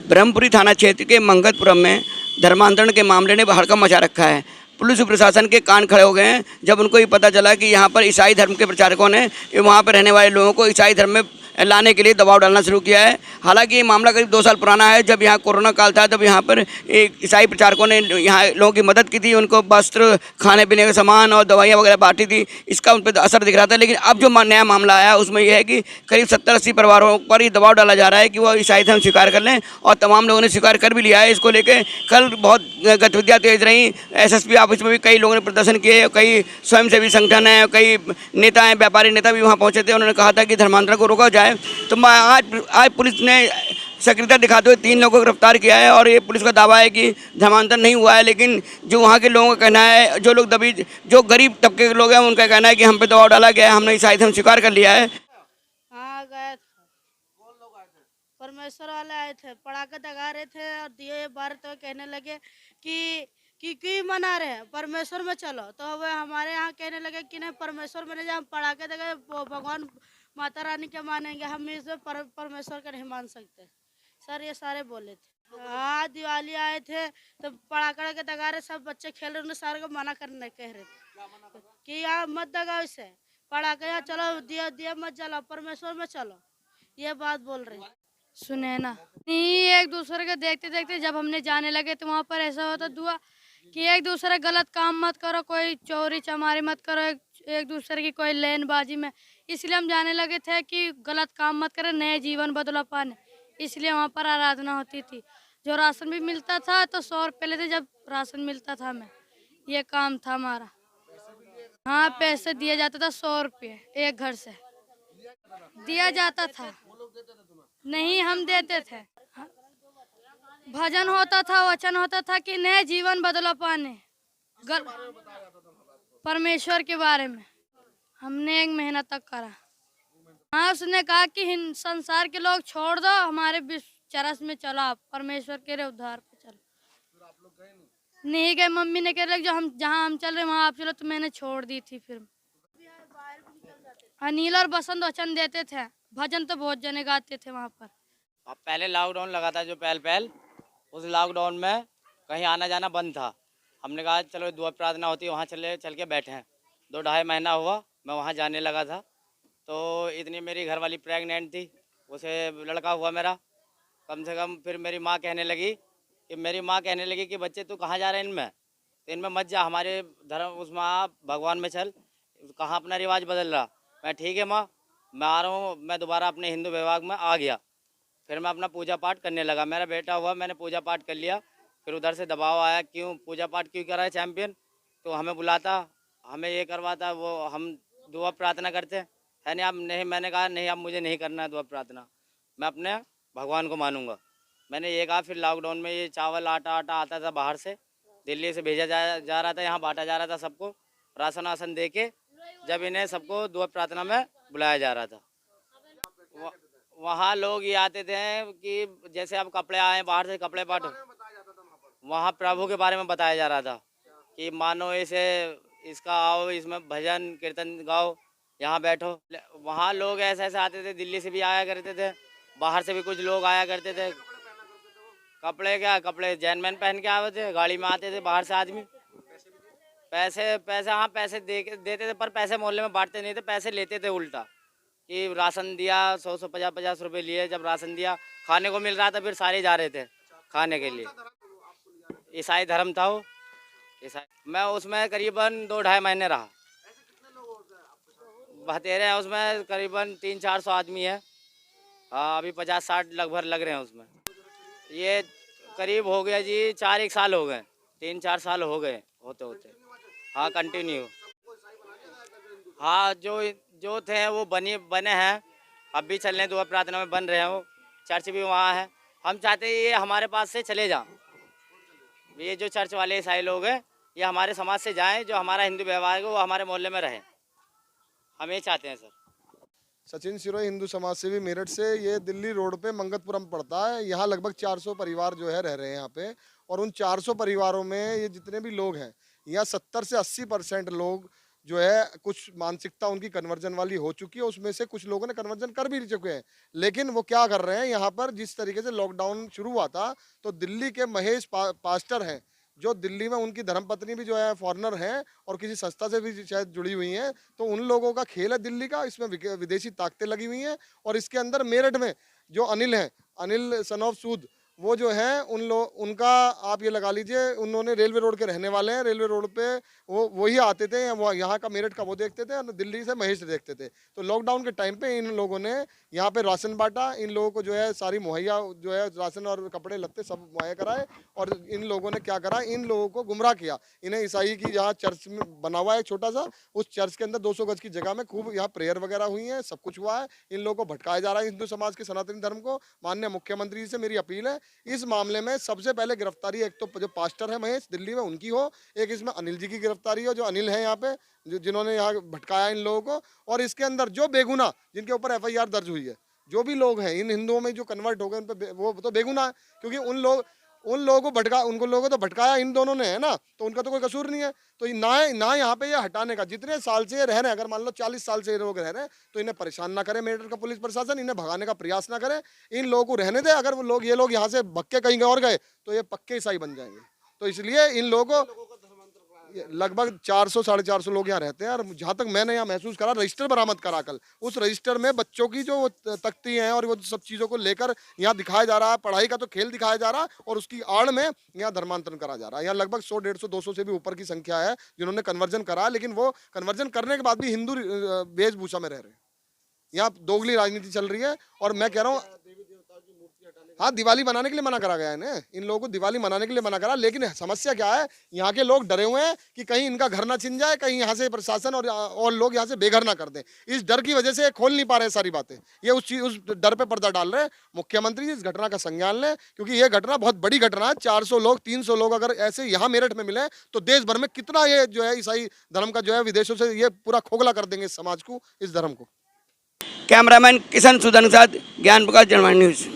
ब्रह्मपुरी थाना क्षेत्र के मंगतपुरम में धर्मांतरण के मामले ने हड़कंप मचा रखा है। पुलिस प्रशासन के कान खड़े हो गए हैं जब उनको ये पता चला कि यहाँ पर ईसाई धर्म के प्रचारकों ने वहाँ पर रहने वाले लोगों को ईसाई धर्म में लाने के लिए दबाव डालना शुरू किया है। हालांकि ये मामला करीब 2 साल पुराना है। जब यहाँ कोरोना काल था तब यहाँ पर एक ईसाई प्रचारकों ने यहाँ लोगों की मदद की थी, उनको वस्त्र, खाने पीने का सामान और दवाइयाँ वगैरह बांटी थी। इसका उन पर असर दिख रहा था। लेकिन अब जो नया मामला आया उसमें यह है कि करीब 70-80 परिवारों पर ही दबाव डाला जा रहा है कि वो ईसाई धर्म स्वीकार कर लें, और तमाम लोगों ने स्वीकार कर भी लिया है। इसको लेकर कल बहुत गतिविधियाँ तेज रहीं। SSP ऑफिस में भी कई लोगों ने प्रदर्शन किए, कई स्वयंसेवी संगठन हैं, कई नेता हैं, व्यापारी नेता भी वहाँ पहुँचे थे। उन्होंने कहा था कि धर्मांतरण को रोका जाए। तो आज पुलिस ने सक्रियता दिखाते हुए 3 लोगों को गिरफ्तार किया है, और ये पुलिस का दावा है कि धर्मांतरण नहीं हुआ है। लेकिन जो वहाँ के लोगों का कहना है, जो गरीब तबके के लोग हैं, उनका कहना है कि हम पे दबाव डाला गया है, हमने ईसाई धर्म स्वीकार कर लिया है। हाँ, गए थे। परमेश्वर वाले आए थे, पटाखे दगा रहे थे और दिए बारते हुए कहने लगे कि क्यों मना रहे हैं, परमेश्वर में चलो। तो वे हमारे यहाँ कहने लगे कि नहीं, परमेश्वर में नहीं, हम पटाखे दगे भगवान माता रानी के मानेंगे, हम इसमें परमेश्वर का नहीं मान सकते सर, ये सारे बोले थे। हाँ, दिवाली आए थे तो पटाखे के दगा रहे, सब बच्चे खेल रहे, उन्हें सारे को मना करने कह रहे थे कि यहाँ मत दगाओ, इसे पटाखे यहाँ चलो, दिया मत जलाओ, परमेश्वर में चलो, ये बात बोल रहे। सुने ना, नहीं, एक दूसरे को देखते देखते जब हमने जाने लगे तो वहाँ पर ऐसा होता दुआ कि एक दूसरे गलत काम मत करो, कोई चोरी चमारी मत करो, एक दूसरे की कोई लेनबाजी में। इसलिए हम जाने लगे थे कि गलत काम मत करें, नए जीवन बदला पाने। इसलिए वहाँ पर आराधना होती थी। जो राशन भी मिलता था तो 100 रुपये लेते, जब राशन मिलता था हमें, ये काम था हमारा। हाँ, पैसे दिया जाता था, 100 रुपये एक घर से दिया जाता था। नहीं, हम देते थे। भजन होता था, वचन होता था कि नए जीवन बदला पाने, परमेश्वर के बारे में। हमने 1 महीना तक करा। हाँ, उसने कहा कि संसार के लोग छोड़ दो, हमारे चरस में चलो, आप परमेश्वर के उद्धार पे चलो। नहीं गए, मम्मी ने कह जो हम जहाँ हम चल रहे वहाँ आप चलो, तो मैंने छोड़ दी थी। फिर अनिल और बसंत वचन देते थे, भजन तो बहुत जने गाते थे वहाँ पर। अब पहले लॉकडाउन लगा था, जो पहल उस लॉकडाउन में कहीं आना जाना बंद था। हमने कहा चलो दुआ प्रार्थना होती है, वहाँ चल के बैठे हैं। 2-2.5 महीना हुआ मैं वहाँ जाने लगा था, तो इतनी मेरी घरवाली प्रेग्नेंट थी, उसे लड़का हुआ मेरा कम से कम। फिर मेरी माँ कहने लगी कि बच्चे तू कहाँ जा रहे हैं इनमें, तो इनमें मत जा, हमारे धर्म उसमें आप भगवान में चल, कहाँ अपना रिवाज बदल रहा। मैं ठीक है माँ, मैं आ रहा हूँ। मैं दोबारा अपने हिंदू विभाग में आ गया। फिर मैं अपना पूजा पाठ करने लगा। मेरा बेटा हुआ, मैंने पूजा पाठ कर लिया। फिर उधर से दबाव आया, क्यों पूजा पाठ क्यों करा है चैम्पियन, तो हमें बुलाता, हमें ये करवाता, वो हम दुआ प्रार्थना करते है नहीं। आप नहीं, मैंने कहा नहीं, अब मुझे नहीं करना है दुआ प्रार्थना, मैं अपने भगवान को मानूंगा। मैंने ये कहा। फिर लॉकडाउन में ये चावल आटा आता था बाहर से, दिल्ली से भेजा जा रहा था, यहाँ बांटा जा रहा था सबको, राशन वासन दे के, जब इन्हें सबको दुआ प्रार्थना में बुलाया जा रहा था। वहाँ लोग ये आते थे कि जैसे अब कपड़े आए बाहर से, कपड़े बांटो, वहाँ प्रभु के बारे में बताया जा रहा था कि मानो इसका आओ, इसमें भजन कीर्तन गाओ, यहाँ बैठो। वहाँ लोग ऐसे आते थे, दिल्ली से भी आया करते थे, बाहर से भी कुछ लोग आया करते थे। कपड़े जैनमैन पहन के आते थे, गाड़ी में आते थे बाहर से आदमी। पैसे हाँ, पैसे देते थे, पर पैसे मोहल्ले में बांटते नहीं थे, पैसे लेते थे उल्टा, कि राशन दिया 100 50 रुपए लिए। जब राशन दिया, खाने को मिल रहा था, फिर सारे जा रहे थे खाने के लिए। ईसाई धर्म था वो, ईसाई। मैं उसमें करीबन 2-2.5 महीने रहा। बतेरे हैं उसमें करीबन 300-400 आदमी है। हाँ, अभी 50-60 लगभग लग रहे हैं उसमें। ये करीब हो गया जी 4-1 साल हो गए, 3-4 साल हो गए होते। हाँ, कंटिन्यू। हाँ, जो थे वो बने हैं, अब भी चल रहे हैं, दुआ प्रार्थना में बन रहे हैं। वो चर्च भी वहाँ है। हम चाहते हैं ये हमारे पास से चले जाएं। ये जो चर्च वाले ईसाई लोग हैं, ये हमारे समाज से जाएं, जो हमारा हिंदू व्यवहार है वो हमारे मोहल्ले में रहे। हम ये चाहते हैं सर। सचिन सिरोही, हिंदू समाज सेवी, मेरठ से। ये दिल्ली रोड पे मंगतपुरम पड़ता है। यहाँ लगभग 400 परिवार जो है रह रहे हैं यहाँ पे। और उन 400 परिवारों में ये जितने भी लोग हैं, यहाँ 70 से 80% लोग जो है कुछ मानसिकता उनकी कन्वर्जन वाली हो चुकी है। उसमें से कुछ लोगों ने कन्वर्जन कर भी चुके हैं। लेकिन वो क्या कर रहे हैं, यहाँ पर जिस तरीके से लॉकडाउन शुरू हुआ था, तो दिल्ली के महेश पास्टर हैं, जो दिल्ली में उनकी धर्मपत्नी भी जो है फॉरेनर हैं और किसी संस्था से भी शायद जुड़ी हुई हैं। तो उन लोगों का खेल है दिल्ली का, इसमें विदेशी ताकतें लगी हुई हैं। और इसके अंदर मेरठ में जो अनिल हैं, अनिल सन ऑफ सूद, वो जो है उनका आप ये लगा लीजिए, उन्होंने रेलवे रोड के रहने वाले हैं। रेलवे रोड पे वो वही आते थे, वो यहाँ का मेरठ का वो देखते थे और दिल्ली से महेश देखते थे। तो लॉकडाउन के टाइम पे इन लोगों ने यहाँ पे राशन बांटा, इन लोगों को जो है सारी मुहैया जो है राशन और कपड़े लत्ते सब मुहैया कराए। और इन लोगों ने क्या करा, इन लोगों को गुमराह किया। इन्हें ईसाई की यहाँ चर्च में बना हुआ है छोटा सा, उस चर्च के अंदर 200 गज की जगह में खूब यहाँ प्रेयर वगैरह हुई है, सब कुछ हुआ है। इन लोगों को भटकाया जा रहा है हिंदू समाज के, सनातनी धर्म को। माननीय मुख्यमंत्री जी से मेरी अपील है, इस मामले में सबसे पहले गिरफ्तारी एक तो जो पास्टर है महेश दिल्ली में, उनकी हो। एक इसमें अनिल जी की गिरफ्तारी हो, जो अनिल है यहाँ पे, जिन्होंने यहाँ भटकाया इन लोगों को। और इसके अंदर जो बेगुनाह, जिनके ऊपर FIR दर्ज हुई है, जो भी लोग हैं इन हिंदुओं में जो कन्वर्ट हो गए, उन पे वो तो बेगुनाह है। क्योंकि उन लोगों को भटकाया इन दोनों ने, है ना। तो उनका तो कोई कसूर नहीं है। तो ना यहाँ पे ये हटाने का, जितने साल से ये रह रहे हैं, अगर मान लो 40 साल से ये लोग रह रहे हैं, तो इन्हें परेशान ना करे मेरठ का पुलिस प्रशासन, इन्हें भगाने का प्रयास ना करे, इन लोगों को रहने दे। अगर ये लोग यहाँ से भग के कहीं और गए तो ये पक्के ईसाई बन जाएंगे। तो इसलिए इन लोगों को लगभग 400 साढ़े 400 लोग यहाँ रहते हैं। और जहाँ तक मैंने यहाँ महसूस करा, रजिस्टर बरामद करा कल, उस रजिस्टर में बच्चों की जो तख्ती हैं और वो सब चीज़ों को लेकर यहाँ दिखाया जा रहा है। पढ़ाई का तो खेल दिखाया जा रहा है और उसकी आड़ में यहाँ धर्मांतरण करा जा रहा है। यहाँ लगभग 100 150 200 से भी ऊपर की संख्या है जिन्होंने कन्वर्जन करा, लेकिन वो कन्वर्जन करने के बाद भी हिंदू वेशभूषा में रह रहे हैं। यहाँ दोगली राजनीति चल रही है। और मैं कह रहा हूँ, हाँ, दिवाली मनाने के लिए मना करा गया है ना, इन लोगों को दिवाली मनाने के लिए मना करा। लेकिन समस्या क्या है, यहाँ के लोग डरे हुए हैं कि कहीं इनका घर ना छिन जाए, कहीं यहाँ से प्रशासन और लोग यहाँ से बेघर ना कर दें। इस डर की वजह से ये खोल नहीं पा रहे सारी बातें। ये उस डर पे पर्दा डाल रहे हैं। मुख्यमंत्री जी इस घटना का संज्ञान लें, क्योंकि ये घटना बहुत बड़ी घटना है। 400 लोग 300 लोग अगर ऐसे यहाँ मेरठ में मिले तो देश भर में कितना ये जो है ईसाई धर्म का जो है विदेशों से ये पूरा खोखला कर देंगे इस समाज को, इस धर्म को। कैमरामैन किशन सुदन के साथ ज्ञान प्रकाश, जनवाणी न्यूज़।